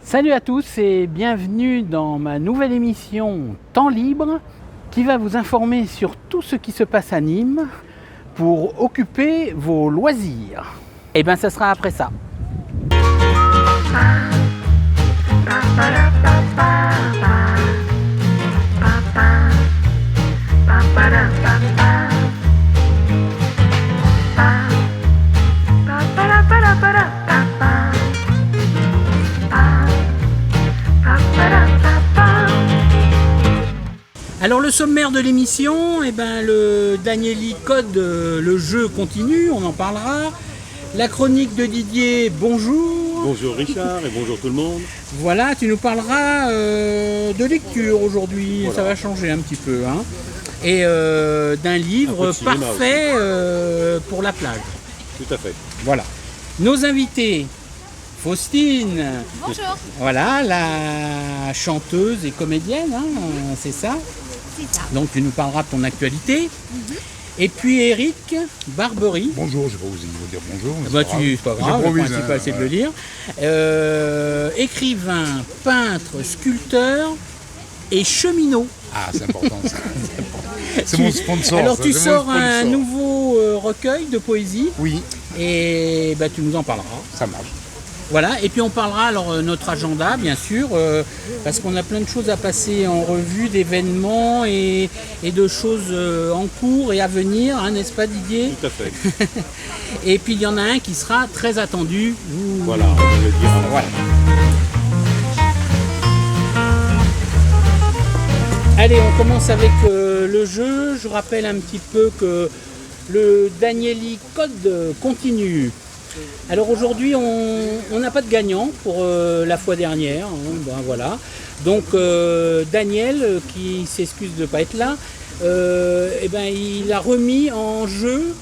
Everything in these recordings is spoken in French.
Salut à tous et bienvenue dans ma nouvelle émission Temps libre qui va vous informer sur tout ce qui se passe à Nîmes pour occuper vos loisirs. Et bien ça sera après ça. Alors le sommaire de l'émission, le Danieli Code, le jeu continue, on en parlera. La chronique de Didier, bonjour. Bonjour Richard et bonjour tout le monde. Voilà, tu nous parleras de lecture aujourd'hui, Voilà. Ça va changer un petit peu. Hein. Et d'un livre parfait pour la plage. Tout à fait. Voilà. Nos invités, Faustine. Bonjour. Voilà, la chanteuse et comédienne, hein, c'est ça. C'est ça. Donc tu nous parleras de ton actualité. Et puis Eric Barbery. Bonjour, je vais pas vous dire bonjour. mais C'est pas grave, le J'improvise, principal c'est de le lire. Écrivain, peintre, sculpteur et cheminot. Ah, c'est important ça. C'est mon sponsor. Alors ça, tu c'est mon sors un sponsor. nouveau recueil de poésie Oui, et tu nous en parleras. ça marche. Voilà, et puis on parlera alors notre agenda bien sûr, parce qu'on a plein de choses à passer en revue, d'événements et de choses en cours et à venir, hein, n'est-ce pas Didier? Tout à fait. Et puis il y en a un qui sera très attendu. Voilà, on va le dire. Voilà. Allez, on commence avec le jeu. Je rappelle un petit peu que le Danieli Code continue. Alors aujourd'hui, on n'a pas de gagnant pour la fois dernière. Hein, voilà. Donc Daniel, qui s'excuse de ne pas être là, il a remis en jeu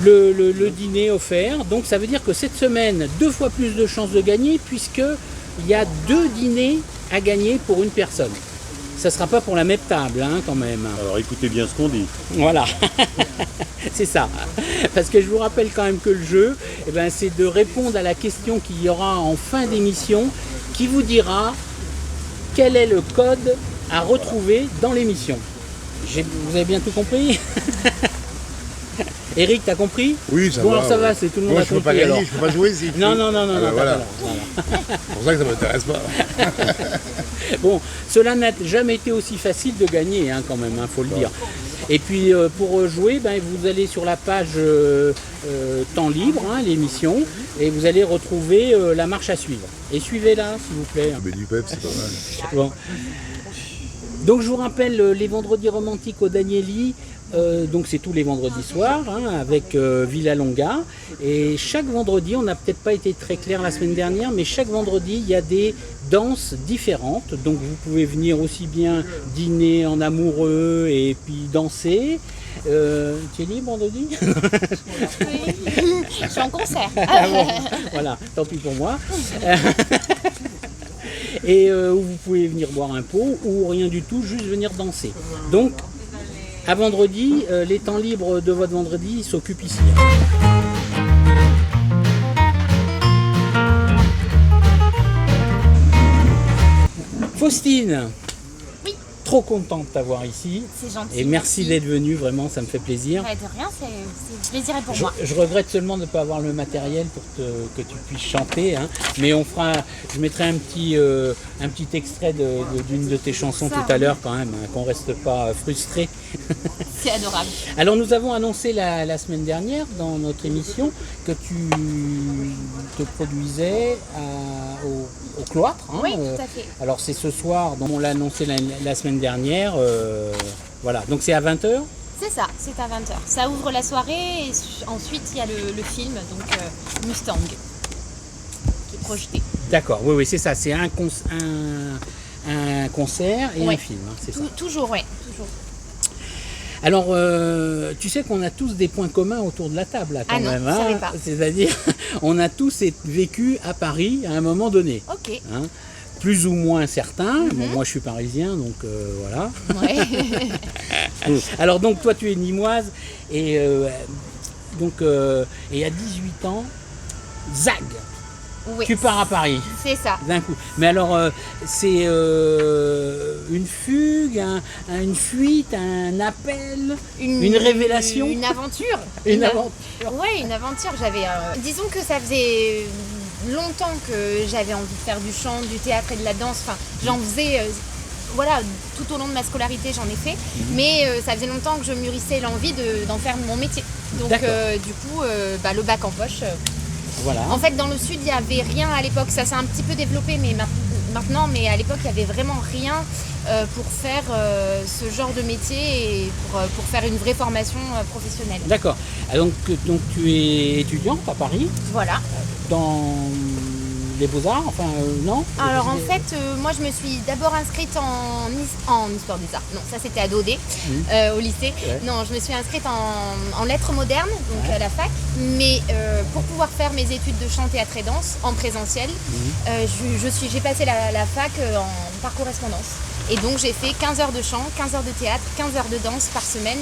le dîner offert. Donc ça veut dire que cette semaine, 2 fois plus de chances de gagner puisqu'il y a 2 dîners à gagner pour une personne. Ça ne sera pas pour la même table hein, quand même. Alors écoutez bien ce qu'on dit. Voilà, c'est ça. Parce que je vous rappelle quand même que le jeu, c'est de répondre à la question qu'il y aura en fin d'émission qui vous dira quel est le code à retrouver dans l'émission. Vous avez bien tout compris? Eric, t'as compris? Oui, ça bon, va. alors ça va, ouais. c'est tout le monde Moi, a je peux pas compris. gagner, Alors. je peux pas jouer ici. Non, Ah, voilà. voilà. C'est pour ça que ça m'intéresse pas. Bon, cela n'a jamais été aussi facile de gagner hein, quand même, faut le dire. Et puis pour jouer, vous allez sur la page Temps libre, hein, l'émission, et vous allez retrouver la marche à suivre. Et suivez-la, s'il vous plaît. Mais du pep, c'est pas mal. Bon. Donc je vous rappelle les vendredis romantiques au Danieli. Donc c'est tous les vendredis soirs hein, avec Villalonga. Et chaque vendredi, on n'a peut-être pas été très clair la semaine dernière, mais chaque vendredi, il y a des danses différentes. Donc vous pouvez venir aussi bien dîner en amoureux et puis danser. Tu es libre vendredi? Oui. Je suis en concert. Ah bon, voilà, tant pis pour moi. Et vous pouvez venir boire un pot ou rien du tout, juste venir danser. Donc, à vendredi, les temps libres de votre vendredi s'occupent ici. Faustine, Oui. trop contente de t'avoir ici. C'est gentil. Et merci d'être venue, vraiment, ça me fait plaisir. Ouais, de rien, c'est plaisir pour moi. Je regrette seulement de ne pas avoir le matériel pour que tu puisses chanter, hein. Mais je mettrai un petit extrait d'une de tes chansons Ça, tout à l'heure quand même, hein, qu'on ne reste pas frustré. C'est adorable. Alors nous avons annoncé la semaine dernière dans notre émission que tu te produisais au cloître. Hein, Oui, tout à fait. alors c'est ce soir, donc on l'a annoncé la semaine dernière. Voilà, donc c'est à 20h. C'est ça, c'est à 20h. Ça ouvre la soirée et ensuite il y a le film, donc Mustang, qui est projeté. D'accord, oui, c'est ça, c'est un concert et Ouais. un film, hein, c'est ça. Toujours, oui, toujours. Alors, tu sais qu'on a tous des points communs autour de la table, là, quand Ah non, même. je savais pas. C'est-à-dire, on a tous vécu à Paris à un moment donné. Ok. Hein. Plus ou moins certains. Bon, moi, je suis parisien, donc voilà. Ouais. Alors, donc, toi, tu es nîmoise. Et à 18 ans, ZAG. Oui. Tu pars à Paris C'est ça. d'un coup. Mais alors, c'est une fugue, une fuite, un appel, une révélation, Une aventure. une aventure. Ouais, une aventure. Disons que ça faisait longtemps que j'avais envie de faire du chant, du théâtre et de la danse. Enfin, j'en faisais. Voilà, tout au long de ma scolarité, j'en ai fait. Mais ça faisait longtemps que je mûrissais l'envie d'en faire mon métier. Donc, du coup, le bac en poche. Voilà. En fait, dans le sud, il n'y avait rien à l'époque. Ça s'est un petit peu développé maintenant, mais à l'époque, il n'y avait vraiment rien pour faire ce genre de métier et pour faire une vraie formation professionnelle. D'accord. Ah, donc tu es étudiante à Paris, Voilà. dans les Beaux-Arts, enfin non? Alors en fait, moi je me suis d'abord inscrite en histoire des arts. Non, ça c'était à Daudet, au lycée. Ouais. Non, je me suis inscrite en lettres modernes, donc à la fac. Mais pour pouvoir faire mes études de chant, théâtre et danse en présentiel, j'ai passé la fac en par correspondance. Et donc j'ai fait 15 heures de chant, 15 heures de théâtre, 15 heures de danse par semaine.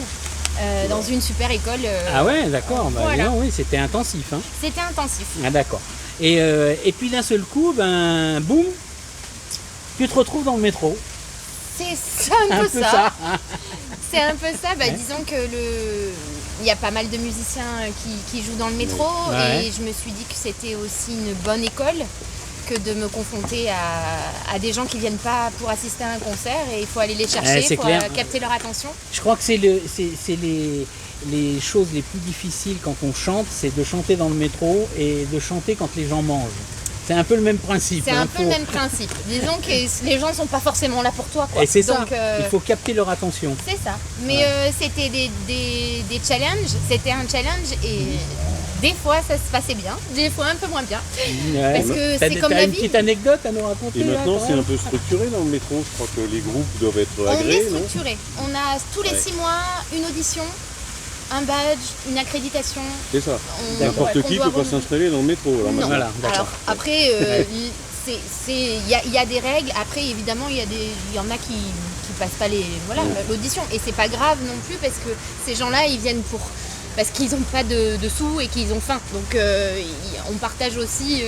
Dans une super école. Ah ouais, d'accord. Voilà. Bien, oui, c'était intensif. Hein. C'était intensif. Ah d'accord. Et puis d'un seul coup, boum, tu te retrouves dans le métro. C'est un peu ça. C'est un peu ça. Ouais. Disons que il y a pas mal de musiciens qui jouent dans le métro Ouais. et je me suis dit que c'était aussi une bonne école que de me confronter à des gens qui viennent pas pour assister à un concert et il faut aller les chercher, c'est pour clair. capter leur attention. Je crois que c'est les choses les plus difficiles quand on chante, c'est de chanter dans le métro et de chanter quand les gens mangent. C'est un peu le même principe. C'est un peu le même principe. Disons que les gens ne sont pas forcément là pour toi. Quoi. Et c'est ça, Donc, il faut capter leur attention. c'est ça. Mais c'était des challenges. C'était un challenge et des fois ça se passait bien, des fois un peu moins bien. Ouais. Parce que T'as- c'est comme t'as la une vie. petite anecdote à nous raconter Et là, maintenant, quand c'est même un peu structuré dans le métro. Je crois que les groupes doivent être On agréés, est non? structuré. On a tous les Ouais. 6 mois une audition, un badge, une accréditation. C'est ça. On- N'importe qu'on qui doit peut pas renouveler. s'installer dans le métro. Alors, Non. maintenant. Voilà, d'accord. Alors après, il y a des règles. Après, évidemment, il y en a qui passent pas l'audition. Et c'est pas grave non plus parce que ces gens-là, ils viennent parce qu'ils n'ont pas de sous et qu'ils ont faim. Donc on partage aussi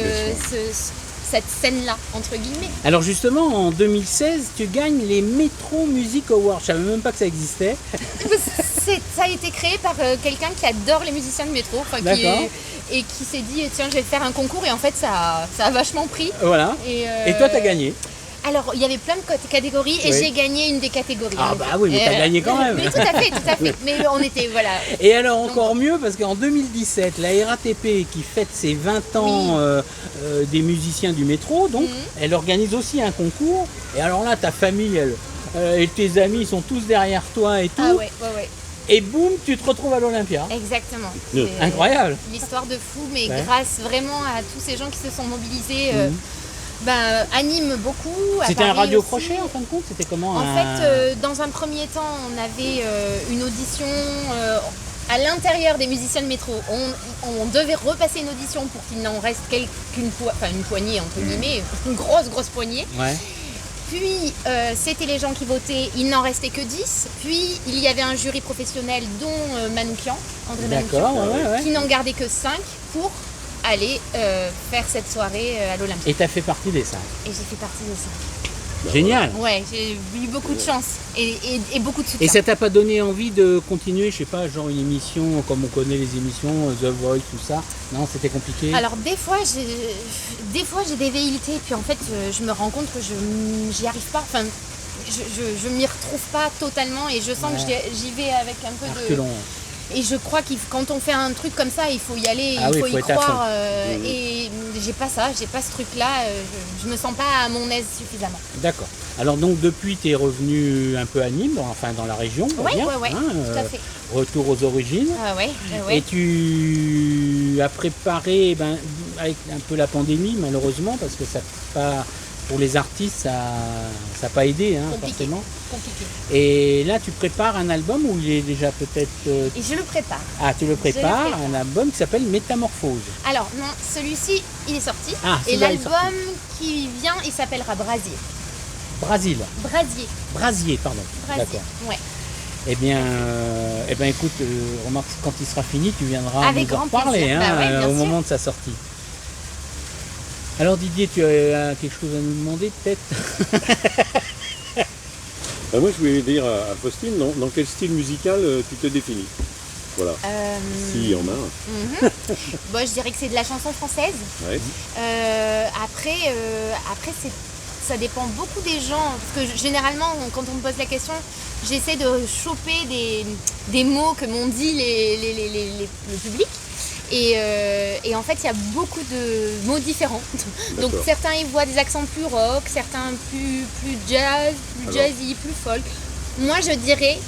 cette scène-là, entre guillemets. Alors justement, en 2016, tu gagnes les Metro Music Awards. Je savais même pas que ça existait. Ça a été créé par quelqu'un qui adore les musiciens de métro, D'accord. et qui s'est dit tiens, je vais faire un concours, et en fait ça a vachement pris. Voilà. Et Et toi, t'as gagné. Alors, il y avait plein de catégories et Oui. j'ai gagné une des catégories. Ah bah oui, mais t'as gagné quand même. Mais tout à fait. Mais on était, voilà. Et alors encore mieux, parce qu'en 2017, la RATP qui fête ses 20 ans des musiciens du métro, donc elle organise aussi un concours. Et alors là, ta famille, et tes amis sont tous derrière toi et tout. Ah ouais. Et boum, tu te retrouves à l'Olympia. Exactement. Oui. C'est Incroyable. L'histoire de fou, mais Ouais. grâce vraiment à tous ces gens qui se sont mobilisés, anime beaucoup. À C'était un Paris radio aussi. crochet en fin de compte. C'était comment En fait, dans un premier temps, on avait une audition à l'intérieur des musiciens de métro. On devait repasser une audition pour qu'il n'en reste une poignée, entre guillemets, une grosse poignée. Ouais. Puis, c'était les gens qui votaient, il n'en restait que 10. Puis, il y avait un jury professionnel, dont Manoukian, André D'accord. Manoukian, Ouais. qui n'en gardait que 5 pour aller faire cette soirée à l'Olympia. Et t'as fait partie des 5. Et j'ai fait partie de ça. Génial. Ouais, j'ai eu beaucoup de chance et beaucoup de soutien. Et ça t'a pas donné envie de continuer, je sais pas, genre une émission comme on connaît les émissions, The Voice, tout ça? Non, c'était compliqué. Alors des fois j'ai des velléités, puis en fait je me rends compte que j'y arrive pas. Enfin, je m'y retrouve pas totalement et je sens que j'y vais avec un peu de. Reculons. Et je crois que quand on fait un truc comme ça, il faut y aller, Ah il oui, faut faut y être à croire. fond. Et j'ai pas ce truc-là. Je me sens pas à mon aise suffisamment. D'accord. Alors donc depuis, tu es revenu un peu à Nîmes, enfin dans la région, on va Ouais, dire, ouais, tout à fait. retour aux origines. Ah ouais. Et tu as préparé, avec un peu la pandémie malheureusement, parce que ça pas pour les artistes, ça n'a pas aidé, hein, Compliqué. forcément. Compliqué. Et là, tu prépares un album où il est déjà peut-être... Et je le prépare. Ah, tu le prépares, prépare. un album qui s'appelle Métamorphose. Alors non, celui-ci, il est sorti. Ah, et celui-là est l'album qui vient, il s'appellera Brasier. Brasil. Brasier. Pardon. Brasier. D'accord. Ouais. Eh bien, écoute, remarque, quand il sera fini, tu viendras Avec nous en grand reparler plaisir. hein, Bah ouais, bien au sûr. moment de sa sortie. Alors Didier, tu as quelque chose à nous demander peut-être? Moi, je voulais dire à Faustine, dans quel style musical tu te définis? Voilà. S'il y en a un. Bon, je dirais que c'est de la chanson française. Ouais. Après ça dépend beaucoup des gens. Parce que généralement, quand on me pose la question, j'essaie de choper des mots que m'ont dit le public. Et en fait, il y a beaucoup de mots différents. Donc certains y voient des accents plus rock, certains plus jazz, plus jazzy, plus folk. Moi, je dirais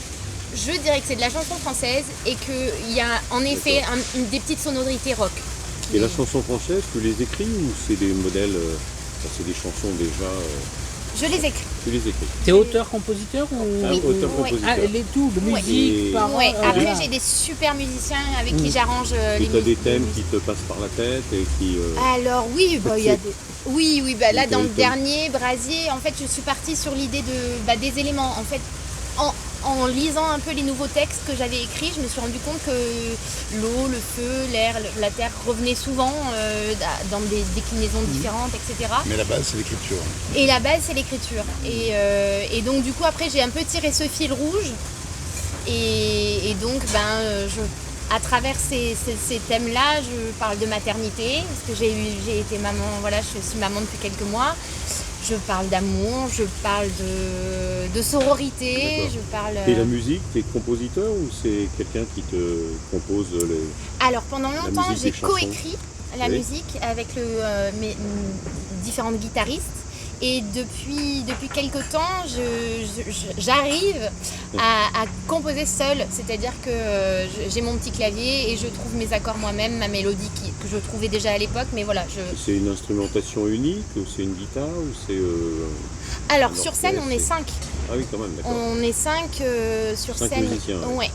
que c'est de la chanson française et qu'il y a en effet des petites sonorités rock. Et la chanson française, tu les écris ou c'est des modèles, c'est des chansons déjà Je les écris. Tu les écris. T'es auteur-compositeur ou Oui. Auteur-compositeur. Ah, les tout, de musique, paroles. Ouais, après voilà. j'ai des super musiciens avec qui j'arrange les Et tu as des musiques. thèmes qui te passent par la tête et qui... Alors oui, il y a des... Oui, là Donc, dans le dernier Brasier, en fait je suis partie sur l'idée des éléments. En fait, en lisant un peu les nouveaux textes que j'avais écrits, je me suis rendu compte que l'eau, le feu, l'air, la terre revenaient souvent dans des déclinaisons différentes, etc. Mais la base, c'est l'écriture. Et la base, c'est l'écriture. Et donc, du coup, après, j'ai un peu tiré ce fil rouge. Et donc, à travers ces thèmes-là, je parle de maternité, parce que j'ai été maman, voilà, je suis maman depuis quelques mois. Je parle d'amour, je parle de sororité, D'accord. je parle... Et la musique, t'es compositeur ou c'est quelqu'un qui te compose les... Alors, pendant longtemps, musique j'ai des chansons. coécrit la Oui. musique avec mes différentes guitaristes. Et depuis quelques temps, j'arrive à composer seule. C'est-à-dire que j'ai mon petit clavier et je trouve mes accords moi-même, ma mélodie que je trouvais déjà à l'époque. Mais voilà, C'est une instrumentation unique ou c'est une guitare ou c'est... Alors, un sur scène, on est orchestre 5. Ah oui, quand même, d'accord. On est 5 sur 5 scène. musiciens, ouais. Ouais.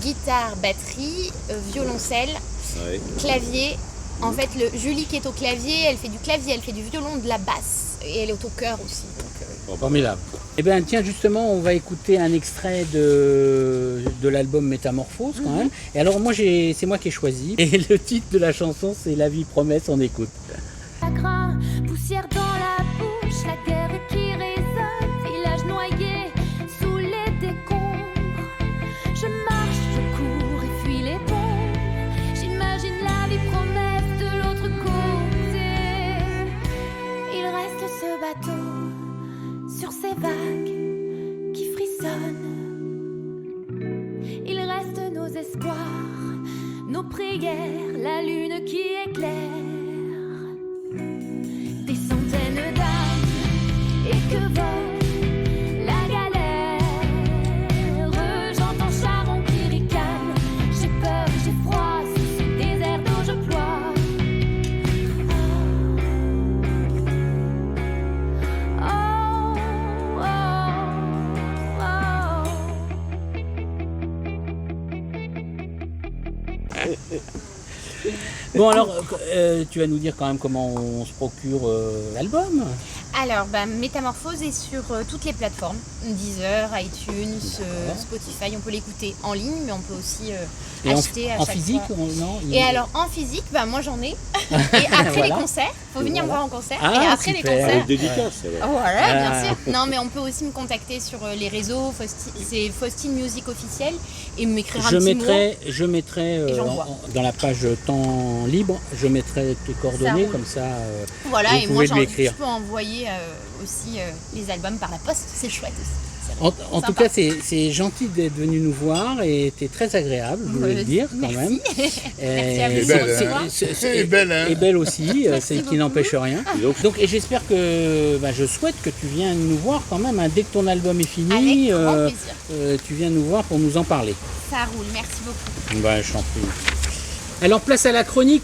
Guitare, batterie, violoncelle, Ouais. clavier. En fait, Julie qui est au clavier, elle fait du clavier, elle fait du violon, de la basse. Et elle est au cœur aussi. Donc, Formidable. Eh bien, tiens, justement, on va écouter un extrait de l'album Métamorphose, quand même. Et alors, c'est moi qui ai choisi. Et le titre de la chanson, c'est La vie promesse, on écoute. Chagrin, poussière dans la bouche, la guerre qui résonne, village noyé sous les décombres. Je marche, je cours et fuis les bombes. J'imagine la vie promesse de l'autre côté. Il reste ce bateau sur ces vagues qui frissonnent. Il reste nos espoirs, nos prières, la lune qui éclaire. Des centaines d'âmes et que vole la galère. J'entends Charon qui ricane. J'ai peur, j'ai froid, sous ce désert d'eau je ploie. Oh, oh, oh. Bon, alors, tu vas nous dire quand même comment on se procure l'album. Alors, Métamorphose est sur toutes les plateformes, Deezer, iTunes, Spotify. On peut l'écouter en ligne, mais on peut aussi Et acheter à en chaque physique fois. non, Et alors, en physique, moi j'en ai. Et après Voilà. les concerts, faut venir me voir en concert. Ah, et après super. les concerts, Avec dédicace, alors. voilà, Ah. bien sûr. Non, mais on peut aussi me contacter sur les réseaux. C'est Faustine Music officiel et m'écrire un petit mot. Je mettrai Et j'envoie. dans la page temps libre, je mettrai tes coordonnées, roule. comme ça. Voilà, vous et pouvez moi lui écrire. je peux envoyer aussi les albums par la poste. C'est chouette aussi. C'est En sympa. tout cas, c'est gentil d'être venu nous voir et t'es très agréable, je voulais le dire quand Merci. même. Merci à vous. Et belle, hein. C'est belle, hein. Et belle aussi, c'est qui beaucoup. n'empêche rien. Donc, et j'espère que, je souhaite que tu viennes nous voir quand même, hein, dès que ton album est fini, Avec grand plaisir. tu viens nous voir pour nous en parler. Ça roule, merci beaucoup. Je t'en prie. Alors, place à la chronique.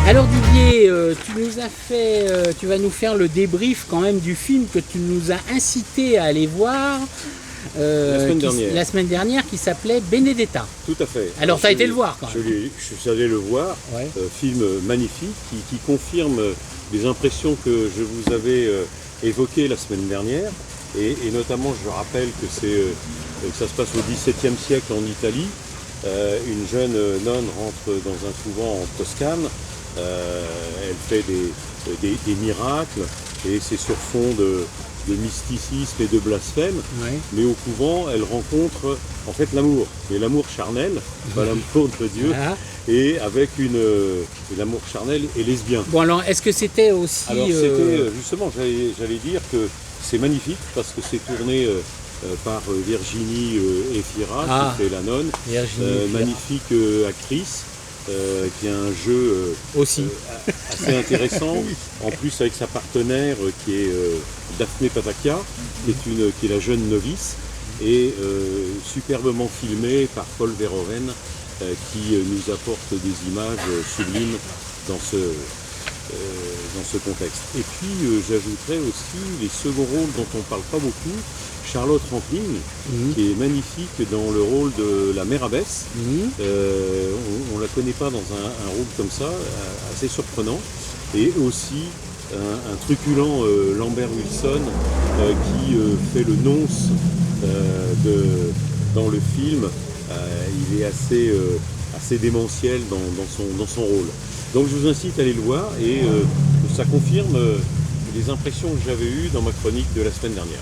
Alors Didier, tu vas nous faire le débrief quand même du film que tu nous as incité à aller voir la semaine dernière, qui s'appelait Benedetta. Tout à fait. Alors, t'as été le voir, quand même. Je suis allé le voir. Ouais. Film magnifique qui confirme les impressions que je vous avais évoquées la semaine dernière. Et notamment, je rappelle que ça se passe au XVIIe siècle en Italie. Une jeune nonne rentre dans un couvent en Toscane, elle fait des miracles, et c'est sur fond de mysticisme et de blasphème, mais au couvent, elle rencontre en fait l'amour, mais l'amour charnel, pas l'amour de Dieu, et avec l'amour charnel et lesbien. Bon alors, est-ce que c'était aussi... Alors c'était, justement, j'allais dire que c'est magnifique, parce que c'est tourné par Virginie Efira, qui fait la nonne, magnifique actrice, qui a un jeu aussi assez intéressant, en plus avec sa partenaire qui est Daphné Patakia, qui est la jeune novice, et superbement filmée par Paul Verhoeven, qui nous apporte des images sublimes dans ce contexte. Et puis j'ajouterais aussi les seconds rôles dont on ne parle pas beaucoup. Charlotte Rampling, qui est magnifique dans le rôle de la mère abbesse. On ne la connaît pas dans un rôle comme ça, assez surprenant. Et aussi un truculent Lambert Wilson qui fait le nonce dans le film. Il est assez démentiel dans son rôle. Donc je vous incite à aller le voir, et ça confirme les impressions que j'avais eues dans ma chronique de la semaine dernière.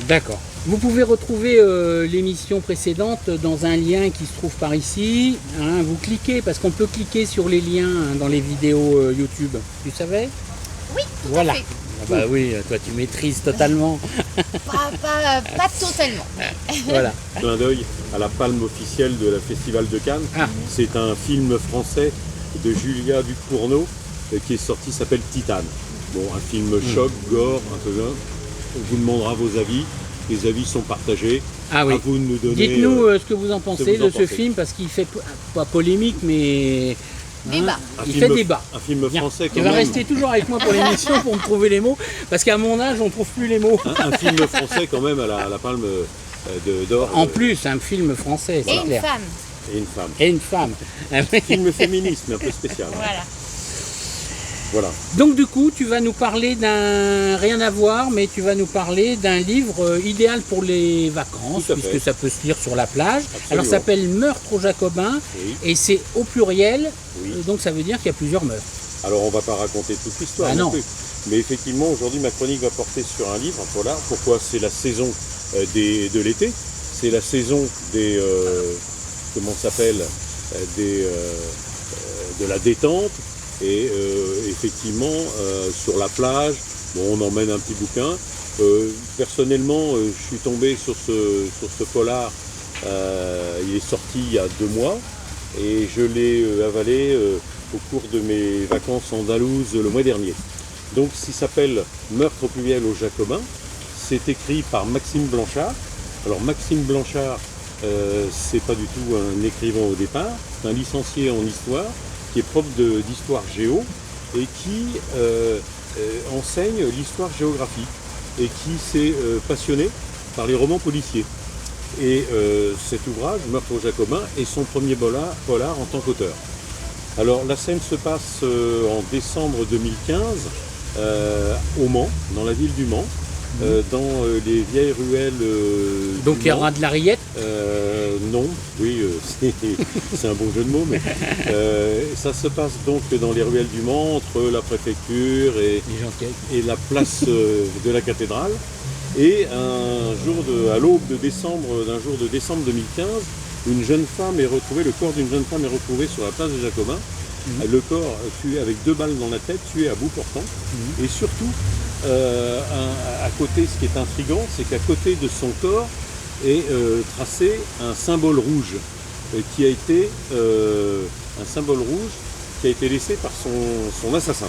D'accord. Vous pouvez retrouver l'émission précédente dans un lien qui se trouve par ici. Vous cliquez, parce qu'on peut cliquer sur les liens dans les vidéos YouTube. Tu savais? Oui, tout voilà. à fait. Ah bah oui, toi tu maîtrises totalement. Pas totalement. Voilà. Clin d'œil à la palme officielle de la Festival de Cannes. C'est un film français de Julia Ducournau qui est sorti, s'appelle Titane. Bon, un film choc, gore, un peu là. On vous demandera vos avis. Les avis sont partagés. Ah oui. À vous de nous donner. Dites-nous ce que vous en pensez de ce film, parce qu'il fait pas polémique, mais débat. Il fait débat. Un film français. Tu vas rester toujours avec moi pour l'émission pour me trouver les mots, parce qu'à mon âge, on ne trouve plus les mots. Un film français quand même à la palme d'or. En plus, un film français, c'est clair. Et une femme. Et une femme. Et une femme. Un film féministe, mais un peu spécial. Voilà. Donc du coup, tu vas nous parler d'un... Rien à voir, mais tu vas nous parler d'un livre idéal pour les vacances, puisque ça peut se lire sur la plage. Absolument. Alors ça s'appelle Meurtre aux Jacobins, et c'est au pluriel, donc ça veut dire qu'il y a plusieurs meurtres. Alors on ne va pas raconter toute l'histoire non plus. Mais effectivement, aujourd'hui, ma chronique va porter sur un livre, un polar. Pourquoi? C'est la saison de l'été. C'est la saison des... comment ça s'appelle, de la détente. Et effectivement, sur la plage, on emmène un petit bouquin. Personnellement, je suis tombé sur ce polar. Il est sorti il y a 2 mois, et je l'ai avalé au cours de mes vacances andalouses le mois dernier. Donc, il s'appelle Meurtre au pluriel aux Jacobins. C'est écrit par Maxime Blanchard. Alors, Maxime Blanchard, c'est pas du tout un écrivain au départ, c'est un licencié en histoire, qui est prof d'histoire géo, et qui enseigne l'histoire géographique, et qui s'est passionné par les romans policiers. Et cet ouvrage, Meurtre aux Jacobins, est son premier polar en tant qu'auteur. Alors la scène se passe en décembre 2015, au Mans, dans la ville du Mans, dans les vieilles ruelles donc il y aura de la rillette? Non, oui, c'est un bon jeu de mots, mais ça se passe donc dans les ruelles du Mans, entre la préfecture et la place de la cathédrale. Et à l'aube d'un jour de décembre 2015, le corps d'une jeune femme est retrouvé sur la place des Jacobins. Le corps tué avec 2 balles dans la tête, tué à bout portant. Et surtout, à côté, ce qui est intriguant, c'est qu'à côté de son corps est tracé un symbole rouge qui a été laissé par son assassin.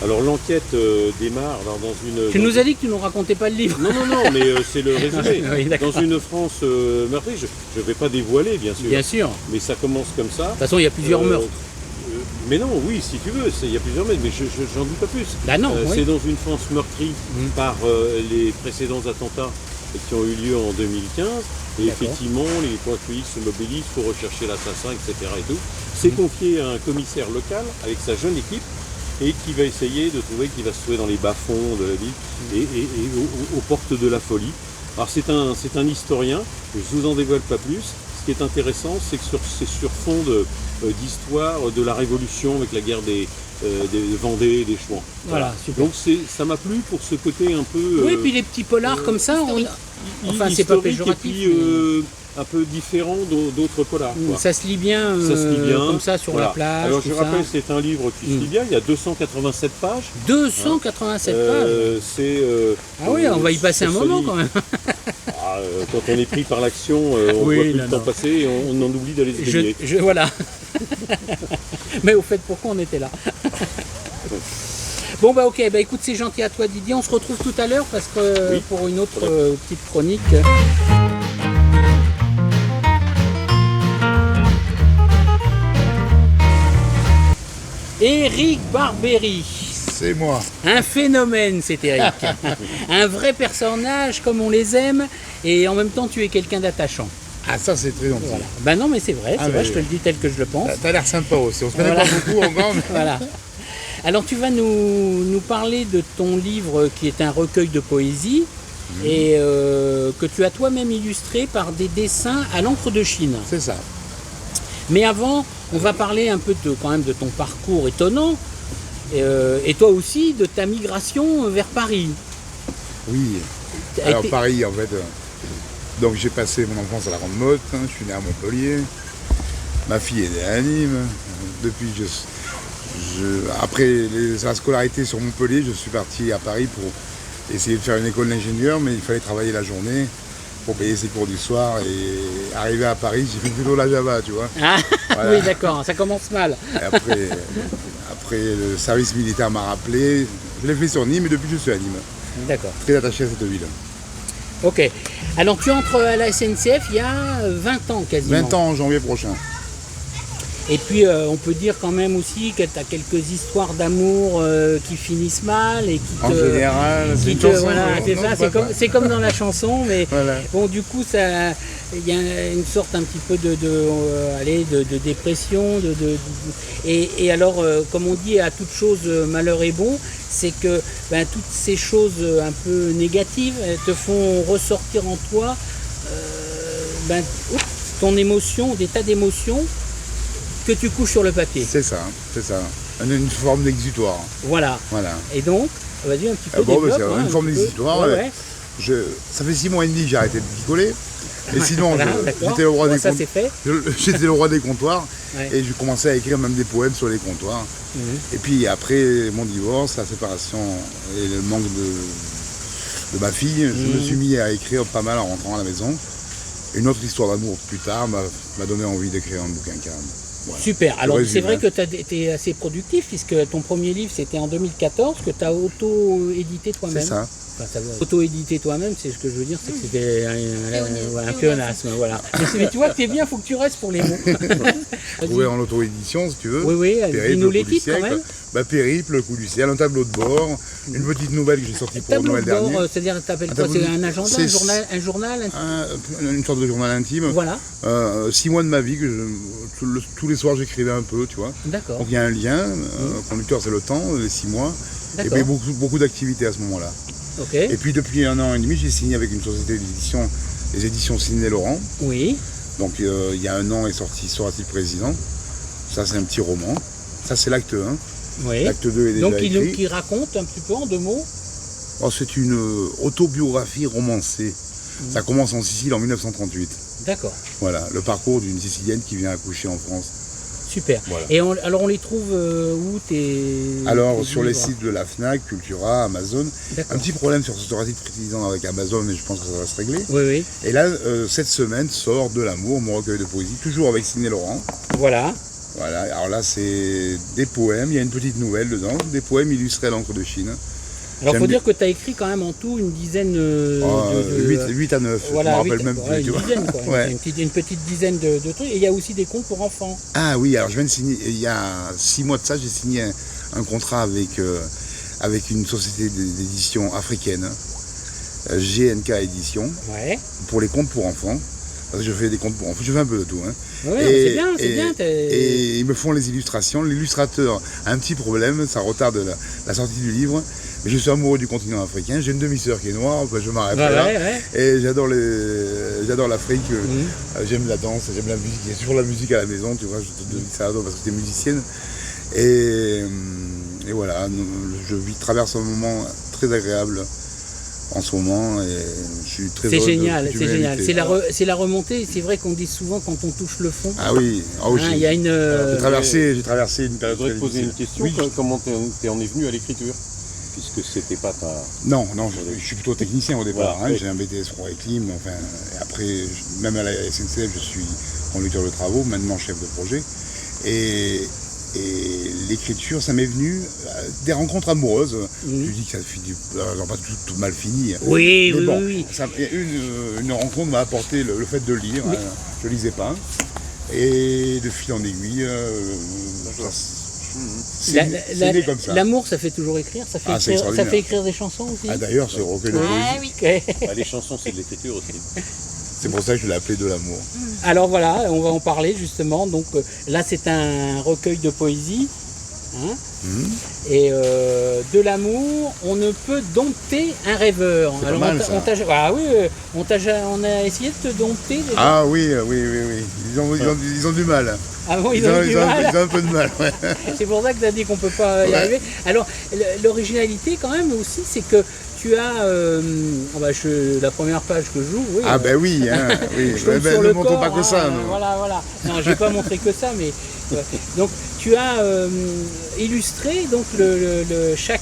Alors l'enquête démarre dans une... Tu nous as dit que tu ne nous racontais pas le livre. Non, mais c'est le résumé. Oui, dans une France meurtrie, je ne vais pas dévoiler, bien sûr. Bien sûr. Mais ça commence comme ça. De toute façon, il y a plusieurs meurtres. Mais non, oui, si tu veux, il y a plusieurs meurtres, mais j'en dis pas plus. Bah non, c'est dans une France meurtrie par les précédents attentats qui ont eu lieu en 2015. Et effectivement, les points se mobilisent pour rechercher l'assassin, etc. Et tout. C'est confié à un commissaire local avec sa jeune équipe, et qui va essayer de trouver, qui va se trouver dans les bas-fonds de la ville et aux portes de la folie. Alors c'est un historien, je ne vous en dévoile pas plus, qui est intéressant, c'est que c'est sur fond d'histoire de la Révolution avec la guerre des Vendée et des Chouans. Voilà, super. Donc ça m'a plu pour ce côté un peu... Oui, puis les petits polars comme ça, enfin c'est pas historique péjoratif. et puis, un peu différent d'autres polars. Quoi. Ça se lit bien, Ça se lit bien, comme ça sur la plage. Alors je tout rappelle, ça. c'est un livre qui se lit bien, il y a 287 pages. 287 pages. Ah oui, on va y passer un moment quand même. Quand on est pris par l'action, on voit plus le temps passer et on en oublie d'aller se baigner. Voilà. Mais au fait, pourquoi on était là? Bon bah ok, bah écoute, c'est gentil à toi Didier, on se retrouve tout à l'heure parce que pour une autre petite chronique. Eric Barberi. C'est moi. Un phénomène, c'est Eric. Un vrai personnage comme on les aime et en même temps tu es quelqu'un d'attachant. Ah, ça, c'est très gentil. Voilà. Ben non mais c'est vrai, Ah, mais je te le dis tel que je le pense. T'as l'air sympa aussi. On se connaît Voilà. pas beaucoup encore, mais... Voilà. Alors tu vas nous parler de ton livre qui est un recueil de poésie et que tu as toi-même illustré par des dessins à l'encre de Chine. C'est ça. Mais avant, on va parler un peu quand même de ton parcours étonnant et toi aussi de ta migration vers Paris. Oui. T'as Alors, été- Paris, en fait... donc, j'ai passé mon enfance à la Grande Motte. Je suis né à Montpellier. Ma fille est née à Nîmes. Depuis, après la scolarité sur Montpellier, je suis parti à Paris pour essayer de faire une école d'ingénieur, mais il fallait travailler la journée pour payer ses cours du soir. Et arrivé à Paris, j'ai fait plutôt la Java, tu vois. Ah Voilà. oui d'accord, ça commence mal. Et après, le service militaire m'a rappelé. Je l'ai fait sur Nîmes et depuis, je suis à Nîmes. D'accord. Très attaché à cette ville. Ok. Alors tu entres à la SNCF il y a 20 ans quasiment. 20 ans en janvier prochain. Et puis on peut dire quand même aussi que tu as quelques histoires d'amour qui finissent mal et qui te... En général, c'est qui une te- chanson. voilà, c'est non, ça, pas ça. c'est comme dans la chanson, mais Voilà. bon du coup il y a une sorte un petit peu de dépression, et alors comme on dit à toute chose malheur est bon, c'est que toutes ces choses un peu négatives te font ressortir en toi ton émotion, des tas d'émotions que tu couches sur le papier. C'est ça, c'est ça. Une forme d'exutoire. Voilà. Voilà. Et donc, vas-y un petit peu. Bon, développe, c'est une un forme petit peu. d'exutoire. Ouais, ouais. Ça fait 6 mois et demi que j'ai arrêté de picoler. Et sinon, Voilà, d'accord. j'étais le roi Bon, des ça comptoirs. c'est fait. J'étais le roi des comptoirs. Ouais. Et je commençais à écrire même des poèmes sur les comptoirs. Mhm. Et puis après mon divorce, la séparation et le manque de ma fille, je me suis mis à écrire pas mal en rentrant à la maison. Une autre histoire d'amour plus tard m'a donné envie d'écrire un bouquin calme. Voilà. Super. Alors résume, c'est vrai hein. que tu as été assez productif puisque ton premier livre c'était en 2014 que tu as auto-édité toi-même. C'est ça. Enfin, auto-édité toi-même, c'est ce que je veux dire, c'est que c'était un pléonasme. Voilà. Mais tu vois que t'es bien, faut que tu restes pour les mots. Vas-y. Trouvé en auto-édition, si tu veux. Oui, dis-nous les le coup du titres quand siècle. même. Périple, le coup du ciel, un tableau de bord, une petite nouvelle que j'ai sortie pour Tableau Noël de bord, dernier. c'est-à-dire t'appelles Un quoi? tableau C'est de- un agenda, c'est- un journal Une sorte de journal intime. Voilà, 6 mois de ma vie, tous les soirs j'écrivais un peu, tu vois. d'accord. Donc il y a un lien, conducteur c'est le temps, les 6 mois. Et D'accord. puis beaucoup d'activités à ce moment-là. Ok. Et puis depuis 1 an et demi, j'ai signé avec une société d'édition, les éditions Sidney Laurent. Oui, Donc il y a 1 an est sorti Sera-t-il président. Ça c'est un petit roman. Ça c'est l'acte 1. oui. L'acte 2 est déjà Donc écrit. qui raconte un petit peu en 2 mots. Oh, c'est une autobiographie romancée. Ça commence en Sicile en 1938. D'accord, Voilà, le parcours d'une Sicilienne qui vient accoucher en France. super. Voilà. Et alors on les trouve où tes Alors, sur les livres sites de la FNAC, Cultura, Amazon, un D'accord. petit problème sur ce Sera-t-il président avec Amazon, mais je pense que ça va se régler. Oui, oui. Et là, cette semaine sort De l'amour, mon recueil de poésie, toujours avec Sidney Laurent. Voilà. Voilà, alors là, c'est des poèmes, il y a une petite nouvelle dedans, des poèmes illustrés à l'encre de Chine. Alors il J'aime faut bien. dire que tu as écrit quand même en tout une dizaine 8 à 9, voilà, je me rappelle 8, même ouais, plus, tu vois. une dizaine, quoi. Ouais. Une petite dizaine de trucs. Et il y a aussi des contes pour enfants. Ah oui, alors je viens de signer, il y a 6 mois de ça, j'ai signé un contrat avec une société d'édition africaine, GNK Édition, Ouais. pour les contes pour enfants. Parce que je fais des contes pour enfants, je fais un peu de tout. Hein. Ouais, c'est bien. Et ils me font les illustrations. L'illustrateur a un petit problème, ça retarde la sortie du livre, Mais je suis amoureux du continent africain. J'ai une demi-sœur qui est noire, enfin, je m'arrête Ouais, là. ouais. Et j'adore l'Afrique. J'aime la danse, j'aime la musique. Il y a toujours la musique à la maison, tu vois. Je te dis ça parce que tu es musicienne. Et voilà, traverse un moment très agréable en ce moment et je suis très C'est heureux génial, que tu c'est m'aies génial. invité. C'est la remontée. C'est vrai qu'on dit souvent quand on touche le fond. Ah oui, Il y a une. j'ai traversé une Je période voudrais très te poser une difficile. question. Oui. Comment t'en es venu à l'écriture? Puisque c'était pas ta... Non, je suis plutôt technicien au départ. Voilà, oui. J'ai un BTS froid et clim. Enfin, et après, même à la SNCF, je suis conducteur de travaux, maintenant chef de projet. Et l'écriture, ça m'est venu des rencontres amoureuses. Tu dis que ça finit, alors pas tout mal fini. Oui, Mais oui, bon, oui. une rencontre m'a apporté le fait de lire. Je lisais pas. Et de fil en aiguille, c'est né comme ça. L'amour, ça fait toujours écrire. Ça fait, Ah, c'est écrire, ça extraordinaire. fait écrire des chansons aussi. Ah, d'ailleurs, ce recueil de Ah poésie, oui. Ok. Bah, les chansons, c'est de l'écriture aussi. c'est pour ça que je l'ai appelé De l'amour. Alors voilà, on va en parler justement. Donc là, c'est un recueil de poésie. Hein. Et de l'amour, on ne peut dompter un rêveur. C'est Alors pas mal, ça. on a essayé de te dompter déjà. Ah oui. Ils ont du mal. Ah bon, ils ont eu du mal. Ils ont un peu de mal, ouais. C'est pour ça que tu as dit qu'on peut pas y Ouais. arriver. Alors, l'originalité quand même aussi, c'est que tu as la première page que j'ouvre. Oui, Ah ben oui, oui. je tombe Ben, sur ne le montrons corps, pas que ça. non. Voilà. Non, je vais pas montrer que ça, mais donc tu as illustré donc chaque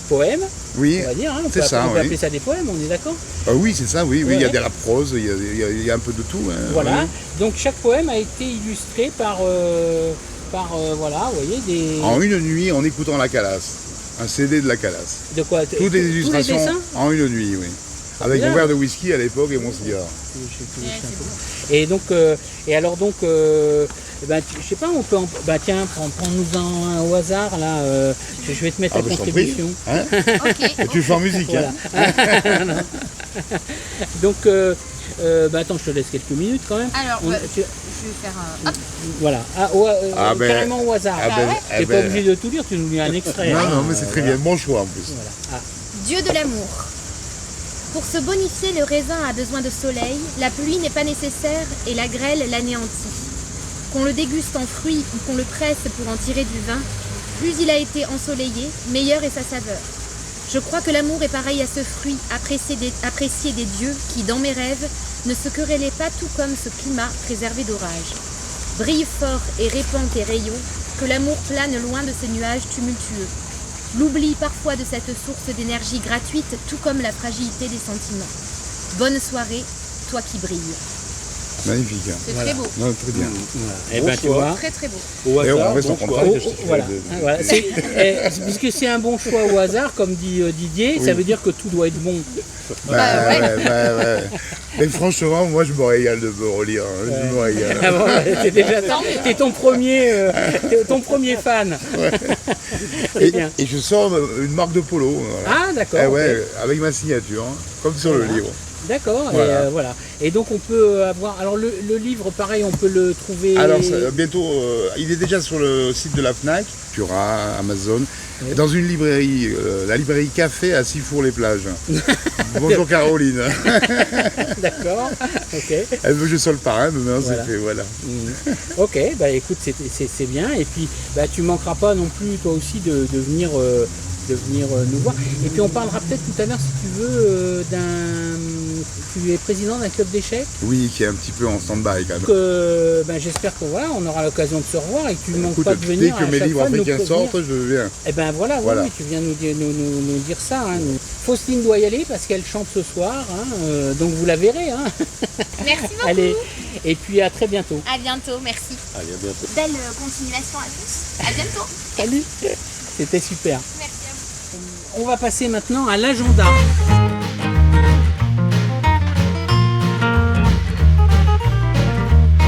poème, Oui, on va dire. Hein, c'est ça, on peut oui. appeler ça des poèmes, on est d'accord. Oui, c'est ça, oui. Il y Ouais. a de la prose, il y a un peu de tout. Hein, Voilà. oui. Donc chaque poème a été illustré par voilà, vous voyez des. En une nuit, en écoutant la Calas. Un CD de la Calas. De quoi Toutes les illustrations dessins. en une nuit, oui. Avec bien. mon verre de whisky à l'époque et mon cigare. Et donc, je sais pas, on peut, tiens, prends-nous un au hasard là. Je vais te mettre la Je t'en prie. contribution. Hein Ok. Et tu le fais en musique, Voilà. hein. Donc, attends, je te laisse quelques minutes quand même. Alors, On- je vais faire un. Hop. Voilà. Ah, ben, Carrément au hasard. ah ben, Tu eh n'es pas ben. obligé de tout lire, tu nous lis un extrait. Non, hein. non, mais c'est très bien. Bon choix en plus. Voilà. Ah. Dieu de l'amour. Pour se bonifier, le raisin a besoin de soleil, la pluie n'est pas nécessaire et la grêle l'anéantit. Qu'on le déguste en fruits ou qu'on le presse pour en tirer du vin, plus il a été ensoleillé, meilleure est sa saveur. Je crois que l'amour est pareil à ce fruit apprécié des dieux qui, dans mes rêves, ne se querellaient pas tout comme ce climat préservé d'orage. Brille fort et répand tes rayons, que l'amour plane loin de ces nuages tumultueux. L'oubli parfois de cette source d'énergie gratuite, tout comme la fragilité des sentiments. Bonne soirée, toi qui brilles. Magnifique. hein. C'est Voilà. très beau, Non, très bien. Et Bon ben tu choix. vois. très très beau. Au Et on hasard, reste en bon contact. choix. je te ferai Voilà. des- Voilà. Puisque c'est un bon choix au hasard, comme dit Didier, ça Oui. veut dire que tout doit être bon. Ouais. Mais franchement, moi, je me régale de me relire. hein. Je me régale. Ah bon, t'es ton premier fan. C'est Et, bien. et je sors une marque de polo. Voilà. Ah d'accord. Eh ok. ouais, avec ma signature, hein, comme sur le livre. D'accord. Voilà. Et voilà. Et donc on peut avoir. Alors le livre, pareil, on peut le trouver. Alors bientôt, il est déjà sur le site de la FNAC, Turin, Amazon, et dans une librairie, la librairie Café à Sifour-les-Plages. Bonjour Caroline. D'accord. Ok. Elle veut que je sois le parrain, mais maintenant Voilà. c'est fait, voilà. Ok. Bah écoute, c'est bien. Et puis tu manqueras pas non plus toi aussi de venir. De venir nous voir. Et puis on parlera peut-être tout à l'heure, si tu veux, tu es président d'un club d'échecs. Oui, qui est un petit peu en stand-by quand même. Donc, j'espère que voilà, on aura l'occasion de se revoir et que tu ne manques Écoute, pas de venir. dès que à mes chaque livres fois, nous africains prévenir. sortent, je viens. Eh ben voilà, oui, Voilà. oui, tu viens nous dire ça. Hein. Faustine doit y aller parce qu'elle chante ce soir, hein, donc vous la verrez. Hein. Merci beaucoup. Allez, et puis à très bientôt. À bientôt, merci. Allez, à bientôt. Belle continuation à tous. À bientôt. Salut. C'était super. Merci à vous. On va passer maintenant à l'agenda.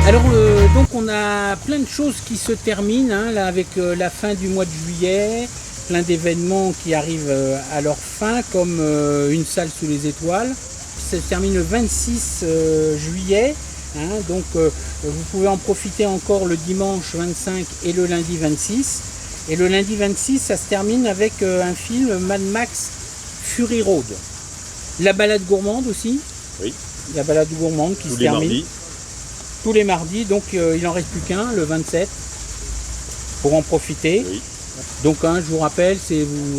Alors donc on a plein de choses qui se terminent hein, là avec la fin du mois de juillet, plein d'événements qui arrivent à leur fin comme une salle sous les étoiles. Ça se termine le 26 juillet, hein, donc vous pouvez en profiter encore le dimanche 25 et le lundi 26. Et le lundi 26, ça se termine avec un film Mad Max Fury Road. La balade gourmande aussi. Oui. La balade gourmande qui Tous se les termine mardis. tous les mardis. Donc il n'en reste plus qu'un, le 27, pour en profiter. Oui. Donc je vous rappelle,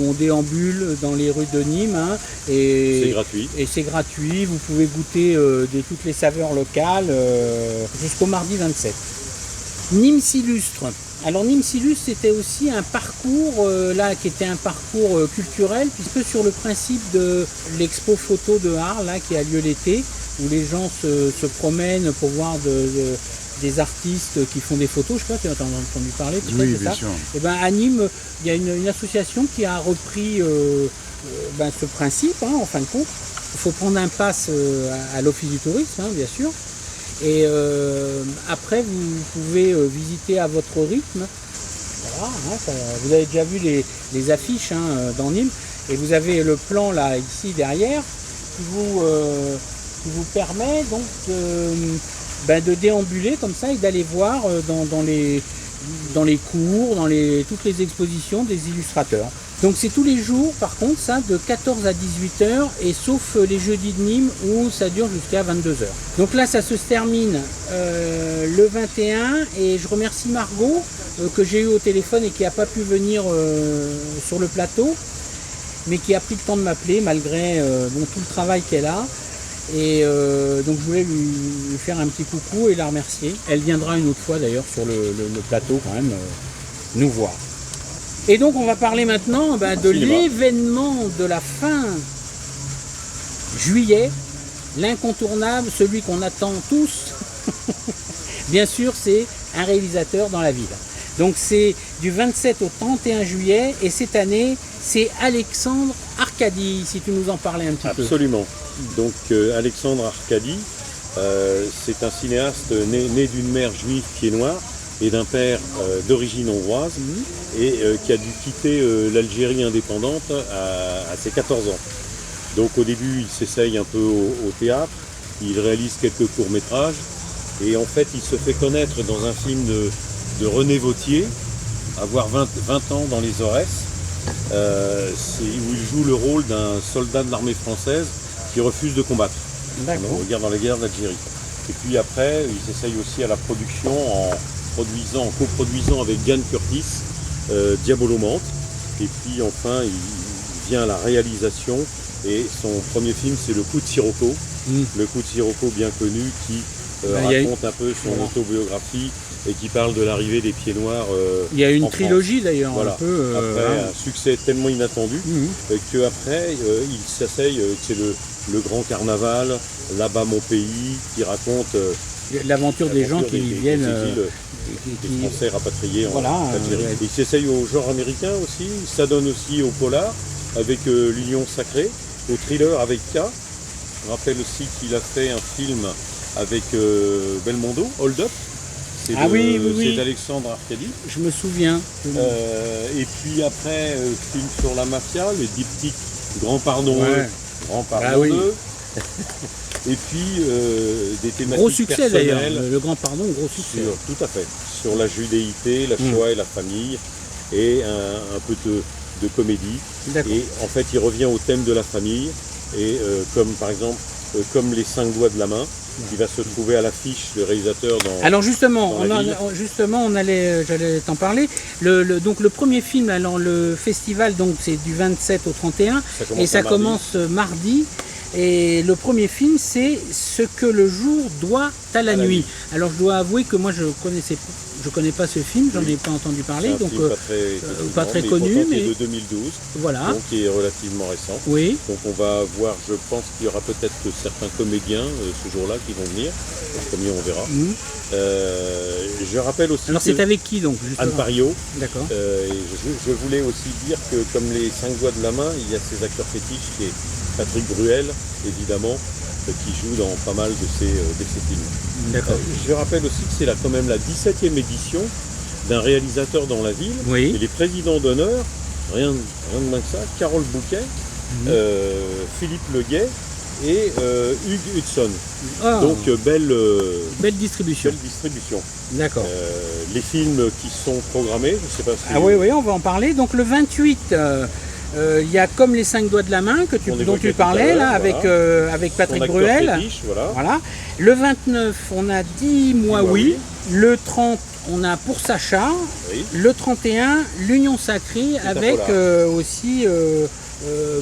on déambule dans les rues de Nîmes C'est gratuit. et c'est gratuit. Vous pouvez goûter toutes les saveurs locales jusqu'au mardi 27. Nîmes s'illustre. Alors Nîmes s'illustre, c'était aussi un parcours qui était un parcours culturel, puisque sur le principe de l'expo photo de Arles qui a lieu l'été, où les gens se promènent pour voir des artistes qui font des photos. Je ne sais pas si tu as entendu parler. Oui, de bien ça. sûr. Et ben à Nîmes, il y a une association qui a repris ce principe, en fin de compte. Il faut prendre un pass à l'Office du tourisme, bien sûr. Et après, vous pouvez visiter à votre rythme. Voilà, vous avez déjà vu les affiches dans Nîmes. Et vous avez le plan là, ici, derrière, qui vous permet donc de déambuler comme ça et d'aller voir dans les cours, toutes les expositions des illustrateurs. Donc c'est tous les jours par contre ça de 14 à 18h et sauf les jeudis de Nîmes où ça dure jusqu'à 22h. Donc là ça se termine le 21 et je remercie Margot que j'ai eu au téléphone et qui n'a pas pu venir sur le plateau mais qui a pris le temps de m'appeler malgré tout le travail qu'elle a. Et donc je voulais lui faire un petit coucou et la remercier. Elle viendra une autre fois d'ailleurs sur le plateau quand même nous voir. Et donc on va parler maintenant de l'événement de la fin juillet, l'incontournable, celui qu'on attend tous. Bien sûr c'est un réalisateur dans la ville. Donc c'est du 27 au 31 juillet et cette année c'est Alexandre Arcadi, si tu nous en parlais un petit peu. Absolument. Donc Alexandre Arcadi, c'est un cinéaste né d'une mère juive pied noir et d'un père d'origine hongroise et qui a dû quitter l'Algérie indépendante à ses 14 ans. Donc au début il s'essaye un peu au théâtre, il réalise quelques courts-métrages et en fait il se fait connaître dans un film de René Vauthier, avoir 20 ans dans les Aurès, où il joue le rôle d'un soldat de l'armée française qui refuse de combattre. On regarde dans la guerre d'Algérie. Et puis après, il s'essaye aussi à la production en coproduisant avec Yann Curtis, Diabolomante. Et puis enfin, il vient à la réalisation et son premier film, c'est Le Coup de Sirocco. Le Coup de Sirocco bien connu qui raconte un peu son autobiographie et qui parle de l'arrivée des Pieds Noirs. Il y a une trilogie d'ailleurs, voilà. un peu. Après, un succès tellement inattendu qu'après, il s'essaye, c'est le grand carnaval, Là-bas mon pays, qui raconte l'aventure des gens qui viennent. des Français rapatriés en Algérie. Ouais. Il s'essaye au genre américain aussi, ça donne aussi au polar, avec l'Union Sacrée, au thriller avec K. Je rappelle aussi qu'il a fait un film avec Belmondo, Hold Up. C'est d'Alexandre Arcadi. Je me souviens. Et puis après, film sur la mafia, le diptyque Grand Pardon 1, Grand Pardon 2. Et puis des thématiques gros succès d'ailleurs, personnelles. le Grand Pardon, gros succès. Tout à fait. Sur la judéité, la Shoah et la famille, et un peu de comédie. Et en fait, il revient au thème de la famille, et comme par exemple, comme les 5 doigts de la main, qui va se trouver à l'affiche de réalisateur dans. Alors justement, j'allais t'en parler. Donc le premier film, alors le festival, donc c'est du 27 au 31, et ça commence mardi. Et le premier film, c'est Ce que le jour doit à la nuit. Alors je dois avouer que moi je connais pas ce film, j'en ai pas entendu parler, donc pas très connu, mais de 2012, voilà. Donc qui est relativement récent. Oui. Donc on va voir, je pense qu'il y aura peut-être certains comédiens ce jour-là qui vont venir, comme on verra. Je rappelle aussi. Alors c'est avec qui donc justement? Anne Pariot. D'accord. Je voulais aussi dire que comme les 5 doigts de la main, il y a ces acteurs fétiches qui est Patrick Bruel, évidemment, qui joue dans pas mal de ces films. D'accord. Je rappelle aussi que c'est quand même la 17e édition d'un réalisateur dans la ville. Oui. Et les présidents d'honneur, rien de moins que ça, Carole Bouquet, Philippe Leguet et Hugues Hudson. Donc belle distribution. D'accord. Les films qui sont programmés, je ne sais pas si... Ah oui, on va en parler. Donc le 28, il y a Comme les 5 doigts de la main On dont évoquait tu tout à parlais l'heure, là, voilà. avec Son Patrick acteur Bruel. fétiche, voilà. Voilà. Le 29, on a Dis-moi oui. Le 30, on a Pour Sacha. Oui. Le 31, L'Union Sacrée un avec polar. aussi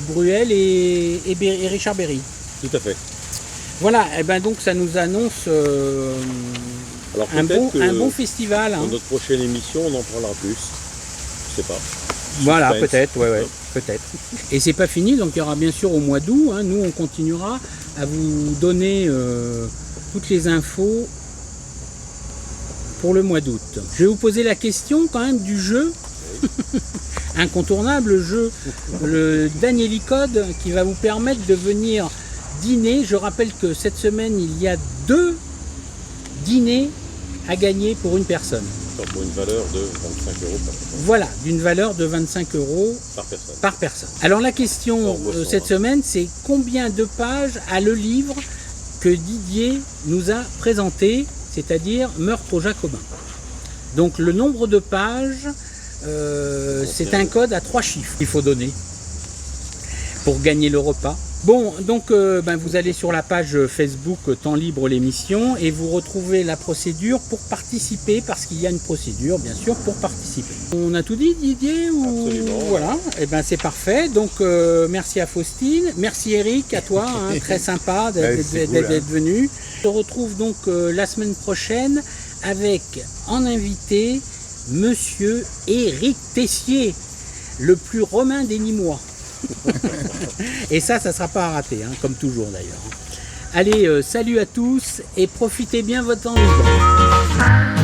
Bruel et Richard Berry. Tout à fait. Voilà, et ben donc ça nous annonce Alors un peut-être bon festival. dans Hein. notre prochaine émission, on en parlera plus. Je sais pas. Voilà, Suspense. peut-être, ouais, peut-être. Et c'est pas fini, donc il y aura bien sûr au mois d'août, hein, nous on continuera à vous donner toutes les infos pour le mois d'août. Je vais vous poser la question quand même du jeu, incontournable jeu, le Danieli Code qui va vous permettre de venir dîner. Je rappelle que cette semaine il y a 2 dîners à gagner pour une personne. Pour une valeur de 25 € par personne. Voilà, d'une valeur de 25 € Par personne. par personne. Alors la question Hors boisson, cette hein. semaine, c'est combien de pages a le livre que Didier nous a présenté, c'est-à-dire Meurtre aux Jacobins. Donc le nombre de pages, c'est un code à 3 chiffres qu'il faut donner pour gagner le repas. Bon, donc vous allez sur la page Facebook Temps Libre l'émission et vous retrouvez la procédure pour participer, parce qu'il y a une procédure bien sûr pour participer. On a tout dit Didier ou... Absolument. Voilà, et ben c'est parfait. Donc merci à Faustine, merci Eric, à toi, hein, très sympa Ouais, c'est cool, d'être venu. On se retrouve donc la semaine prochaine avec en invité Monsieur Éric Tessier, le plus romain des Nîmois. Et ça sera pas à rater, hein, comme toujours d'ailleurs. Allez, salut à tous et profitez bien votre temps libre.